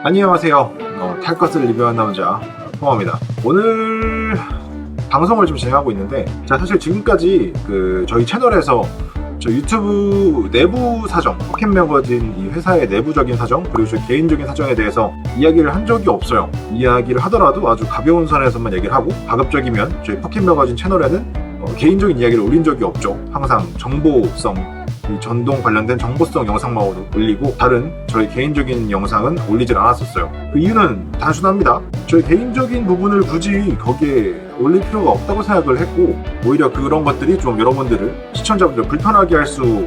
안녕하세요. 탈 것을 리뷰한 남자 홍어입니다. 오늘 방송을 좀 진행하고 있는데, 제가 사실 지금까지 저희 채널에서 저 유튜브 내부 사정, 포켓매거진 이 회사의 내부적인 사정, 그리고 저 개인적인 사정에 대해서 이야기를 한 적이 없어요. 이야기를 하더라도 아주 가벼운 선에서만 얘기를 하고, 가급적이면 저희 포켓매거진 채널에는 개인적인 이야기를 올린 적이 없죠. 항상 정보성, 이 전동 관련된 정보성 영상만 올리고 다른 저희 개인적인 영상은 올리질 않았었어요. 그 이유는 단순합니다. 저희 개인적인 부분을 굳이 거기에 올릴 필요가 없다고 생각을 했고, 오히려 그런 것들이 좀 여러분들을, 시청자분들을 불편하게 할 수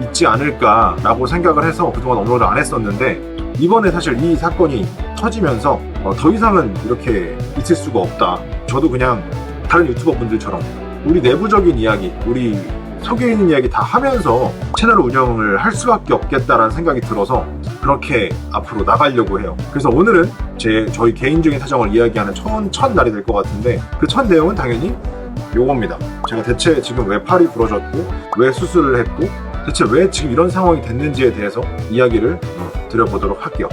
있지 않을까라고 생각을 해서 그동안 업로드를 안 했었는데, 이번에 사실 이 사건이 터지면서 더 이상은 이렇게 있을 수가 없다. 저도 그냥 다른 유튜버 분들처럼 우리 내부적인 이야기, 우리 속에 있는 이야기 다 하면서 채널 운영을 할 수밖에 없겠다라는 생각이 들어서 그렇게 앞으로 나가려고 해요. 그래서 오늘은 저희 개인적인 사정을 이야기하는 첫 날이 될 것 같은데, 그 첫 내용은 당연히 요겁니다. 제가 대체 지금 왜 팔이 부러졌고, 왜 수술을 했고, 대체 왜 지금 이런 상황이 됐는지에 대해서 이야기를 드려보도록 할게요.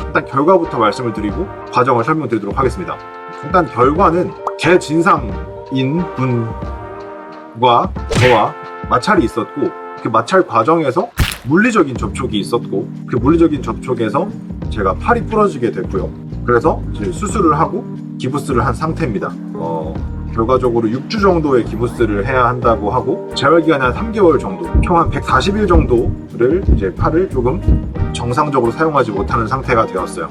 일단 결과부터 말씀을 드리고 과정을 설명드리도록 하겠습니다. 일단 결과는 제 진상인 분과 저와 마찰이 있었고, 그 마찰 과정에서 물리적인 접촉이 있었고, 그 물리적인 접촉에서 제가 팔이 부러지게 됐고요. 그래서 이제 수술을 하고 기부스를 한 상태입니다. 결과적으로 6주 정도의 기부스를 해야 한다고 하고, 재활기간이 한 3개월 정도, 총 한 140일 정도를 이제 팔을 조금 정상적으로 사용하지 못하는 상태가 되었어요.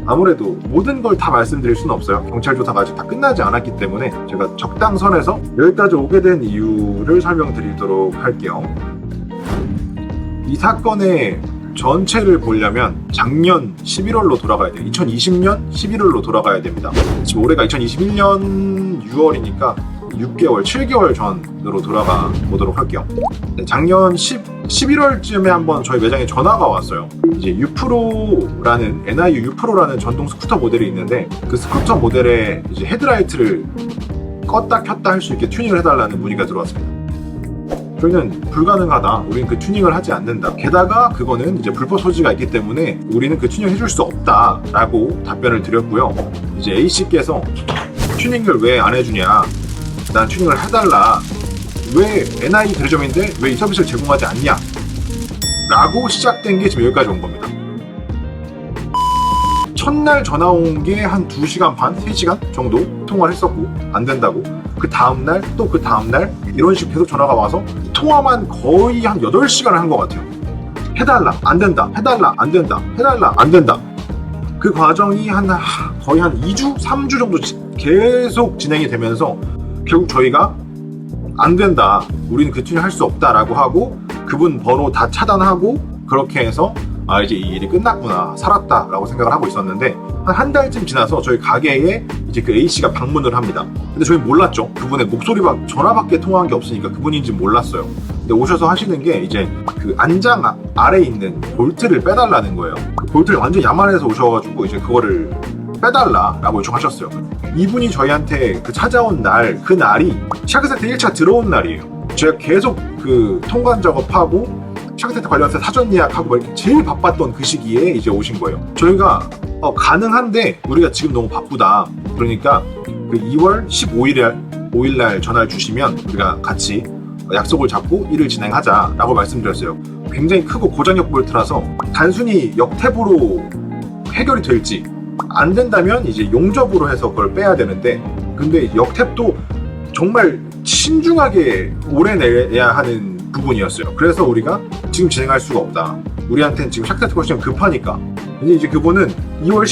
아무래도 모든 걸 다 말씀드릴 수는 없어요. 경찰 조사가 아직 다 끝나지 않았기 때문에 제가 적당선에서 여기까지 오게 된 이유를 설명드리도록 할게요. 이 사건의 전체를 보려면 작년 11월로 돌아가야 돼요. 2020년 11월로 돌아가야 됩니다. 지금 올해가 2021년 6월이니까 6개월, 7개월 전으로 돌아가 보도록 할게요. 네, 작년 11월쯤에 한번 저희 매장에 전화가 왔어요. 이제 유프로라는, NIU 유프로라는 전동 스쿠터 모델이 있는데, 그 스쿠터 모델의 이제 헤드라이트를 껐다 켰다 할 수 있게 튜닝을 해달라는 문의가 들어왔습니다. 저희는 불가능하다. 우리는 그 튜닝을 하지 않는다. 게다가 그거는 이제 불법 소지가 있기 때문에 우리는 그 튜닝을 해줄 수 없다 라고 답변을 드렸고요. 이제 A씨께서 튜닝을 왜 안 해주냐, 난 튜닝을 해달라, 왜 NI 대리점인데 왜 이 서비스를 제공하지 않냐 라고 시작된 게 지금 여기까지 온 겁니다. 첫날 전화 온 게 한 2시간 반, 3시간 정도 통화를 했었고, 안 된다고. 그 다음날, 또 그 다음날, 이런 식으로 계속 전화가 와서 통화만 거의 한 8시간을 한 것 같아요. 해달라, 안 된다, 해달라, 안 된다, 해달라, 안 된다. 그 과정이 거의 한 2주, 3주 정도 계속 진행이 되면서 결국 저희가 안 된다, 우리는 그 튜닝 할 수 없다라고 하고, 그분 번호 다 차단하고, 그렇게 해서 이제 이 일이 끝났구나, 살았다라고 생각을 하고 있었는데, 한 달쯤 지나서 저희 가게에 이제 그 A씨가 방문을 합니다. 근데 저희 몰랐죠. 그분의 목소리밖에, 전화밖에 통화한 게 없으니까 그분인지 몰랐어요. 근데 오셔서 하시는 게 이제 그 안장 아래에 있는 볼트를 빼달라는 거예요. 그 볼트를 완전 야만해서 오셔가지고 이제 그거를 빼달라라고 요청하셨어요. 이분이 저희한테 찾아온 날, 그 날이 샤크세트 1차 들어온 날이에요. 제가 계속 그 통관 작업하고 샤크세트 관련해서 사전 예약하고 이렇게 제일 바빴던 그 시기에 이제 오신 거예요. 저희가 가능한데 우리가 지금 너무 바쁘다, 그러니까 그 2월 15일날 전화를 주시면 우리가 같이 약속을 잡고 일을 진행하자라고 말씀드렸어요. 굉장히 크고 고장력 볼트라서 단순히 역탭으로 해결이 될지, 안 된다면 이제 용접으로 해서 그걸 빼야 되는데, 근데 역탭도 정말 신중하게 오래 내야 하는 부분이었어요. 그래서 우리가 지금 진행할 수가 없다. 우리한테는 지금 샤크세트가 지금 급하니까. 근데 이제 그분은 2월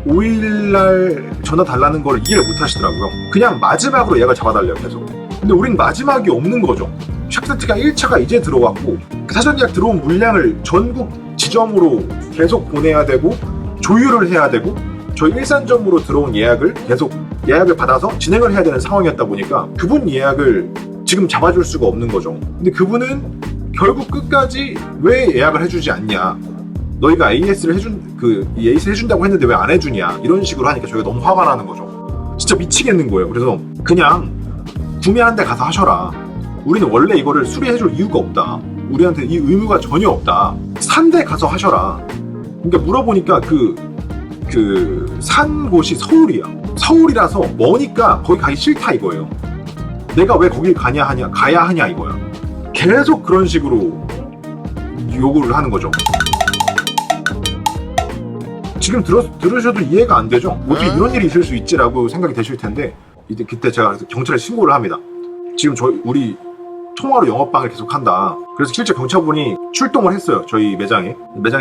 15일날 전화 달라는 걸 이해를 못 하시더라고요. 그냥 마지막으로 예약을 잡아달래요, 계속. 근데 우린 마지막이 없는 거죠. 샤크세트가 1차가 이제 들어왔고, 그 사전 예약 들어온 물량을 전국 지점으로 계속 보내야 되고, 조율을 해야 되고, 저희 일산점으로 들어온 예약을 계속 예약을 받아서 진행을 해야 되는 상황이었다 보니까 그분 예약을 지금 잡아줄 수가 없는 거죠. 근데 그분은 결국 끝까지 왜 예약을 해주지 않냐, 너희가 AS를 해준다고 했는데 왜 안 해주냐, 이런 식으로 하니까 저희가 너무 화가 나는 거죠. 진짜 미치겠는 거예요. 그래서 그냥 구매하는 데 가서 하셔라. 우리는 원래 이거를 수리해줄 이유가 없다. 우리한테 이 의무가 전혀 없다. 산 데 가서 하셔라. 그러니까 물어보니까 산 곳이 서울이야. 서울이라서 머니까 거기 가기 싫다 이거예요. 내가 왜 거길 가야 하냐 이거야. 계속 그런 식으로 요구를 하는 거죠. 지금 들으셔도 이해가 안 되죠? 어떻게 이런 일이 있을 수 있지라고 생각이 되실 텐데, 이제 그때 제가 경찰에 신고를 합니다. 지금 우리 통화로 영업방을 계속 한다. 그래서 실제 경찰분이 출동을 했어요. 저희 매장에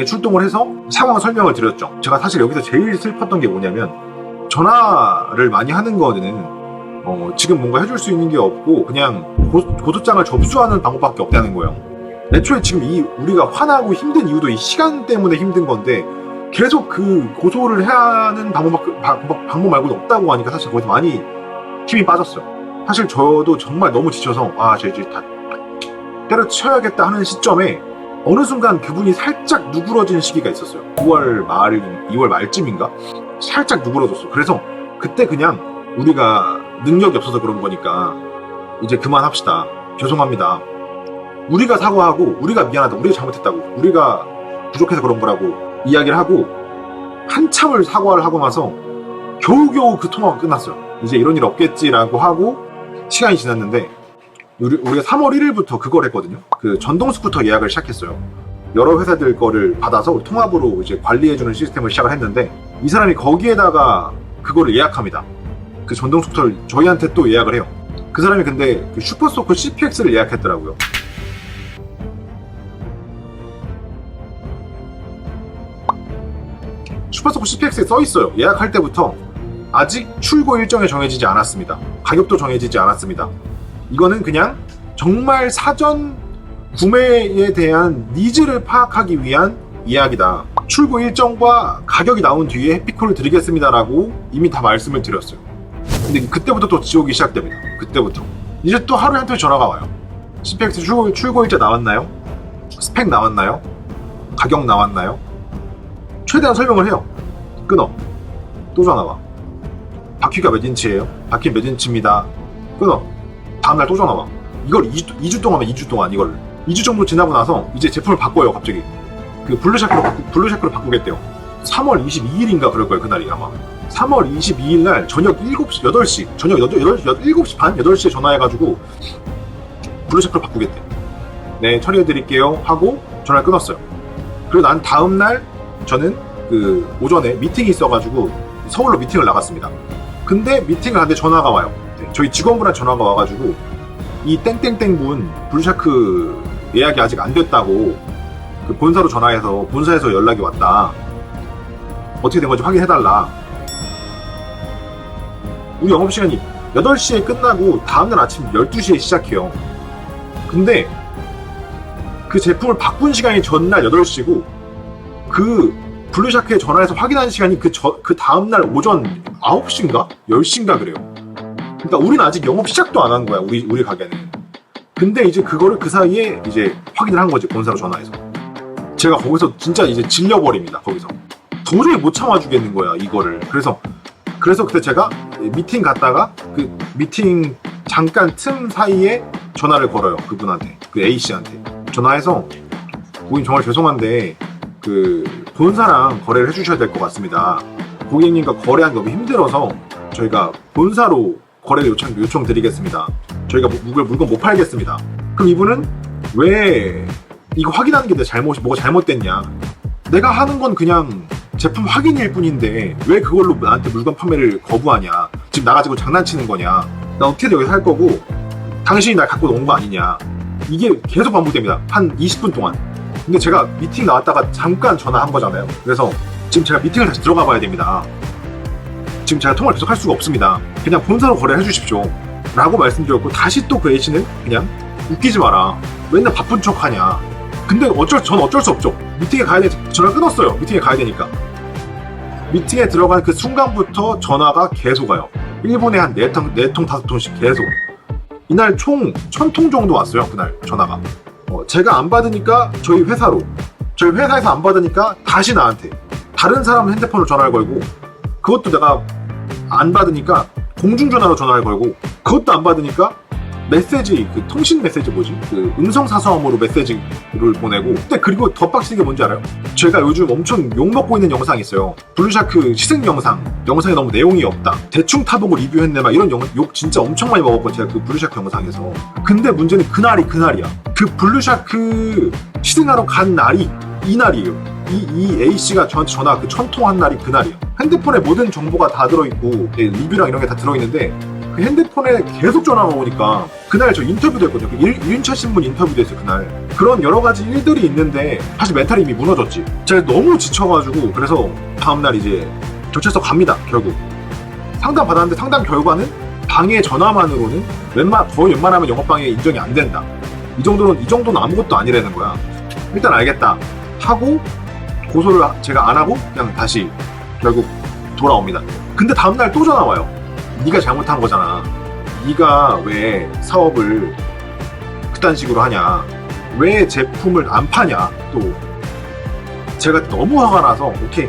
출동을 해서 상황 설명을 드렸죠. 제가 사실 여기서 제일 슬펐던 게 뭐냐면, 전화를 많이 하는 거는 지금 뭔가 해줄 수 있는 게 없고 그냥 고소장을 접수하는 방법밖에 없다는 거예요. 애초에 지금 우리가 화나고 힘든 이유도 이 시간 때문에 힘든 건데, 계속 그 고소를 해야 하는 방법 말고는 없다고 하니까 사실 거기서 많이 힘이 빠졌어요. 사실 저도 정말 너무 지쳐서 저 이제 다 때려쳐야겠다 하는 시점에 어느 순간 그분이 살짝 누그러진 시기가 있었어요. 2월 말쯤인가? 살짝 누그러졌어. 그래서 그때 그냥 우리가 능력이 없어서 그런 거니까 이제 그만합시다. 죄송합니다. 우리가 사과하고 우리가 미안하다. 우리가 잘못했다고. 우리가 부족해서 그런 거라고 이야기를 하고 한참을 사과를 하고 나서 겨우겨우 그 통화가 끝났어요. 이제 이런 일 없겠지라고 하고 시간이 지났는데, 우리가 3월 1일부터 그걸 했거든요. 그 전동 스쿠터 예약을 시작했어요. 여러 회사들 거를 받아서 통합으로 이제 관리해주는 시스템을 시작을 했는데, 이 사람이 거기에다가 그거를 예약합니다. 그 전동 스쿠터를 저희한테 또 예약을 해요. 그 사람이 근데 그 슈퍼소커 CPX를 예약했더라고요. 슈퍼소커 CPX에 써있어요. 예약할 때부터 아직 출고 일정이 정해지지 않았습니다. 가격도 정해지지 않았습니다. 이거는 그냥 정말 사전 구매에 대한 니즈를 파악하기 위한 이야기다. 출고 일정과 가격이 나온 뒤에 해피콜을 드리겠습니다라고 이미 다 말씀을 드렸어요. 근데 그때부터 또 지옥이 시작됩니다. 그때부터 이제 또 하루에 한 통의 전화가 와요. CPX 출고 일자 나왔나요? 스펙 나왔나요? 가격 나왔나요? 최대한 설명을 해요. 끊어. 또 전화 와. 바퀴가 몇 인치예요? 바퀴 몇 인치입니다. 끊어. 다음날 또 전화 와. 이걸 2주 동안 하면 2주 동안 이걸 2주 정도 지나고 나서 이제 제품을 바꿔요. 갑자기 그 블루샤크로 바꾸겠대요. 3월 22일인가 그럴 거예요. 그날이 아마 3월 22일 날 저녁 7시 8시 저녁 7시 반 8시에 전화해가지고 블루샤크로 바꾸겠대. 네, 처리해드릴게요 하고 전화를 끊었어요. 그리고 난 다음날 저는 그 오전에 미팅이 있어가지고 서울로 미팅을 나갔습니다. 근데 미팅을 하는데 전화가 와요. 저희 직원분한테 전화가 와가지고 이 땡땡땡 분 블루샤크 예약이 아직 안 됐다고 그 본사로 전화해서 본사에서 연락이 왔다. 어떻게 된 건지 확인해달라. 우리 영업시간이 8시에 끝나고 다음날 아침 12시에 시작해요. 근데 그 제품을 바꾼 시간이 전날 8시고 그 블루샤크에 전화해서 확인한 시간이 그 다음날 오전 9시인가? 10시인가 그래요. 그러니까 우리는 아직 영업 시작도 안 한 거야. 우리 가게는. 근데 이제 그거를 그 사이에 이제 확인을 한 거지. 본사로 전화해서. 제가 거기서 진짜 이제 질려버립니다. 거기서. 도저히 못 참아주겠는 거야. 이거를. 그래서 그때 제가 미팅 갔다가 그 미팅 잠깐 틈 사이에 전화를 걸어요. 그분한테. 그 A씨한테. 전화해서 고객님 정말 죄송한데 그 본사랑 거래를 해주셔야 될 것 같습니다. 고객님과 거래하기 너무 힘들어서 저희가 본사로 거래를 요청 드리겠습니다. 저희가 물건 못 팔겠습니다. 그럼 이분은 왜 이거 확인하는 게 내 뭐가 잘못됐냐? 내가 하는 건 그냥 제품 확인일 뿐인데 왜 그걸로 나한테 물건 판매를 거부하냐? 지금 나가지고 장난치는 거냐? 나 어떻게든 여기서 할 거고 당신이 날 갖고 놓은 거 아니냐? 이게 계속 반복됩니다. 한 20분 동안. 근데 제가 미팅 나왔다가 잠깐 전화한 거잖아요. 그래서 지금 제가 미팅을 다시 들어가 봐야 됩니다. 지금 제가 통화를 계속 할 수가 없습니다. 그냥 본사로 거래해 주십시오 라고 말씀드렸고, 다시 또 그 A씨는 그냥 웃기지 마라. 맨날 바쁜 척 하냐. 근데 전 어쩔 수 없죠. 미팅에 가야 되니까. 전화 끊었어요. 미팅에 가야 되니까. 미팅에 들어간 그 순간부터 전화가 계속 와요. 1분에 한 4통, 5통씩 계속. 이날 총 1000통 정도 왔어요. 그날 전화가. 제가 안 받으니까 저희 회사에서 안 받으니까 다시 나한테 다른 사람 핸드폰으로 전화를 걸고, 그것도 내가 안 받으니까 공중전화로 전화를 걸고, 그것도 안 받으니까 메시지, 그 통신 메시지 뭐지? 그 음성사서함으로 메시지를 보내고. 근데 그리고 더 빡치는 게 뭔지 알아요? 제가 요즘 엄청 욕먹고 있는 영상이 있어요. 블루샤크 시승 영상에 너무 내용이 없다. 대충 타보고 리뷰했네, 막 이런 욕 진짜 엄청 많이 먹었거든요. 제가 그 블루샤크 영상에서. 근데 문제는 그날이야. 그 블루샤크 시승하러 간 날이 이날이에요. 이 A씨가 저한테 전화 그 천통한 날이 그날이에요. 핸드폰에 모든 정보가 다 들어있고 리뷰랑 이런 게 다 들어있는데 그 핸드폰에 계속 전화가 오니까 그날 저 인터뷰도 했거든요. 1인차 신문 인터뷰도 했어요. 그날. 그런 여러 가지 일들이 있는데 사실 멘탈이 이미 무너졌지. 제가 너무 지쳐가지고 그래서 다음날 이제 경찰서 갑니다. 결국 상담 받았는데 상담 결과는 방해 전화만으로는 거의 웬만하면 영업방해 인정이 안 된다. 이 정도는 아무것도 아니라는 거야. 일단 알겠다 하고 고소를 제가 안 하고 그냥 다시 결국 돌아옵니다. 근데 다음날 또 전화 와요. 네가 잘못한 거잖아. 네가 왜 사업을 그딴 식으로 하냐. 왜 제품을 안 파냐. 또 제가 너무 화가 나서 오케이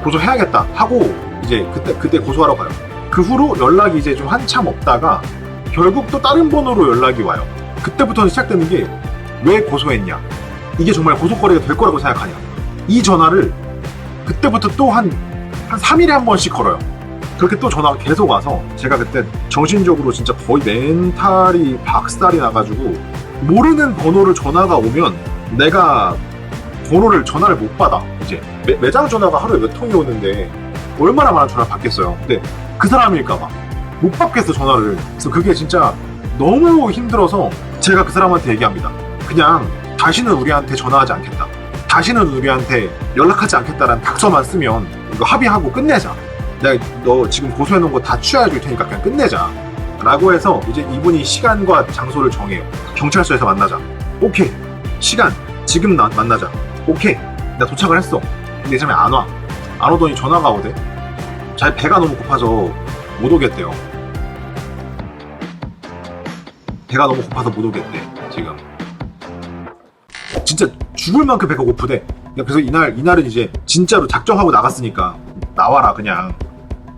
고소해야겠다 하고 이제 그때 고소하러 가요. 그 후로 연락이 이제 좀 한참 없다가 결국 또 다른 번호로 연락이 와요. 그때부터는 시작되는 게 왜 고소했냐. 이게 정말 고소거래가 될 거라고 생각하냐. 이 전화를 그때부터 또 한 3일에 한 번씩 걸어요. 그렇게 또 전화가 계속 와서 제가 그때 정신적으로 진짜 거의 멘탈이 박살이 나가지고 모르는 번호를 전화가 오면 내가 전화를 못 받아. 이제 매장 전화가 하루에 몇 통이 오는데 얼마나 많은 전화를 받겠어요. 근데 그 사람일까봐 못 받겠어 전화를. 그래서 그게 진짜 너무 힘들어서 제가 그 사람한테 얘기합니다. 그냥 다시는 우리한테 전화하지 않겠다. 다시는 우리한테 연락하지 않겠다라는 각서만 쓰면 이거 합의하고 끝내자. 내가 너 지금 고소해놓은 거 다 취하해줄 테니까 그냥 끝내자. 라고 해서 이제 이분이 시간과 장소를 정해요. 경찰서에서 만나자. 오케이. 시간 지금 만나자. 오케이. 내가 도착을 했어. 근데 이 사람이 안 와. 안 오더니 전화가 오대. 자기 배가 너무 고파서 못 오겠대요. 배가 너무 고파서 못 오겠대. 지금 진짜 죽을 만큼 배가 고프대. 그래서 이날은 이제 진짜로 작정하고 나갔으니까 나와라. 그냥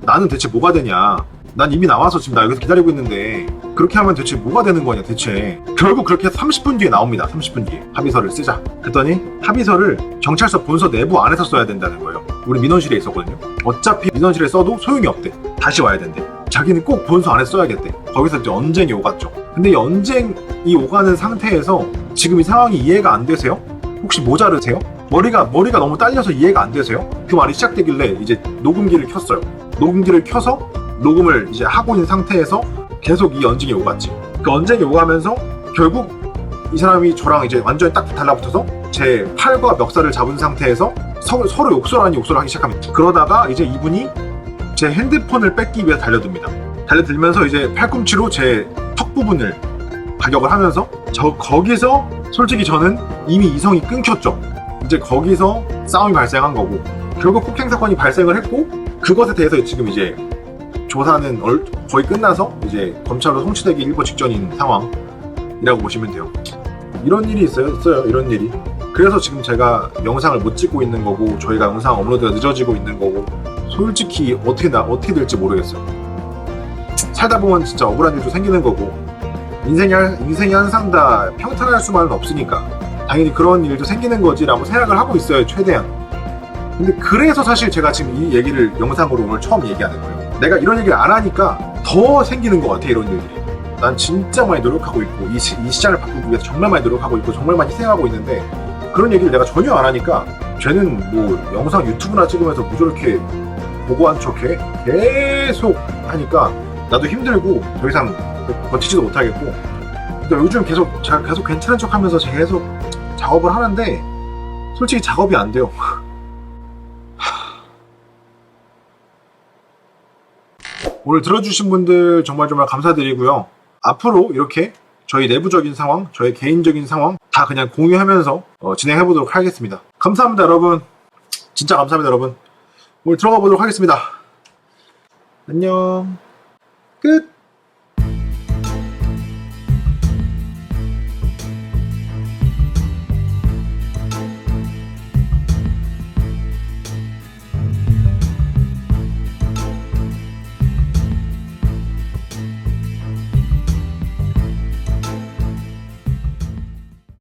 나는 대체 뭐가 되냐. 난 이미 나와서 지금 나 여기서 기다리고 있는데 그렇게 하면 대체 뭐가 되는 거냐 대체. 결국 그렇게 해서 30분 뒤에 나옵니다. 30분 뒤에 합의서를 쓰자. 그랬더니 합의서를 경찰서 본서 내부 안에서 써야 된다는 거예요. 우리 민원실에 있었거든요. 어차피 민원실에 써도 소용이 없대. 다시 와야 된대. 자기는 꼭 본서 안에 써야겠대. 거기서 이제 언쟁이 오갔죠. 근데 이 언쟁이 오가는 상태에서 지금 이 상황이 이해가 안 되세요? 혹시 모자르세요? 머리가 너무 딸려서 이해가 안 되세요? 그 말이 시작되길래 이제 녹음기를 켰어요. 녹음기를 켜서 녹음을 이제 하고 있는 상태에서 계속 이 언쟁이 오갔지. 그 언쟁이 오가면서 결국 이 사람이 저랑 이제 완전히 딱 달라붙어서 제 팔과 멱살을 잡은 상태에서 서로 욕설 아닌 욕설을 하기 시작합니다. 그러다가 이제 이분이 제 핸드폰을 뺏기 위해 달려듭니다. 달려들면서 이제 팔꿈치로 제 턱 부분을 가격을 하면서 거기서 솔직히 저는 이미 이성이 끊겼죠. 이제 거기서 싸움이 발생한 거고 결국 폭행 사건이 발생을 했고 그것에 대해서 지금 이제 조사는 거의 끝나서 이제 검찰로 송치되기 일보 직전인 상황이라고 보시면 돼요. 이런 일이 있어요. 이런 일이. 그래서 지금 제가 영상을 못 찍고 있는 거고 저희가 영상 업로드가 늦어지고 있는 거고 솔직히 어떻게 될지 모르겠어요. 살다 보면 진짜 억울한 일도 생기는 거고 인생이 항상 다 평탄할 수만은 없으니까 당연히 그런 일도 생기는 거지라고 생각을 하고 있어요. 최대한. 근데 그래서 사실 제가 지금 이 얘기를 영상으로 오늘 처음 얘기하는 거예요. 내가 이런 얘기를 안 하니까 더 생기는 것 같아. 이런 일들이. 난 진짜 많이 노력하고 있고 이 시장을 바꾸기 위해서 정말 많이 노력하고 있고 정말 많이 희생하고 있는데 그런 얘기를 내가 전혀 안 하니까 쟤는 뭐 영상 유튜브나 찍으면서 뭐 저렇게 보고한 척해? 계속 하니까 나도 힘들고 더 이상 버티지도 못하겠고 그러니까 요즘 제가 계속 괜찮은 척 하면서 계속 작업을 하는데 솔직히 작업이 안 돼요. 오늘 들어주신 분들 정말 감사드리고요. 앞으로 이렇게 저희 내부적인 상황, 저희 개인적인 상황 다 그냥 공유하면서 진행해보도록 하겠습니다. 감사합니다 여러분. 진짜 감사합니다 여러분. 오늘 들어가 보도록 하겠습니다. 안녕. 끝.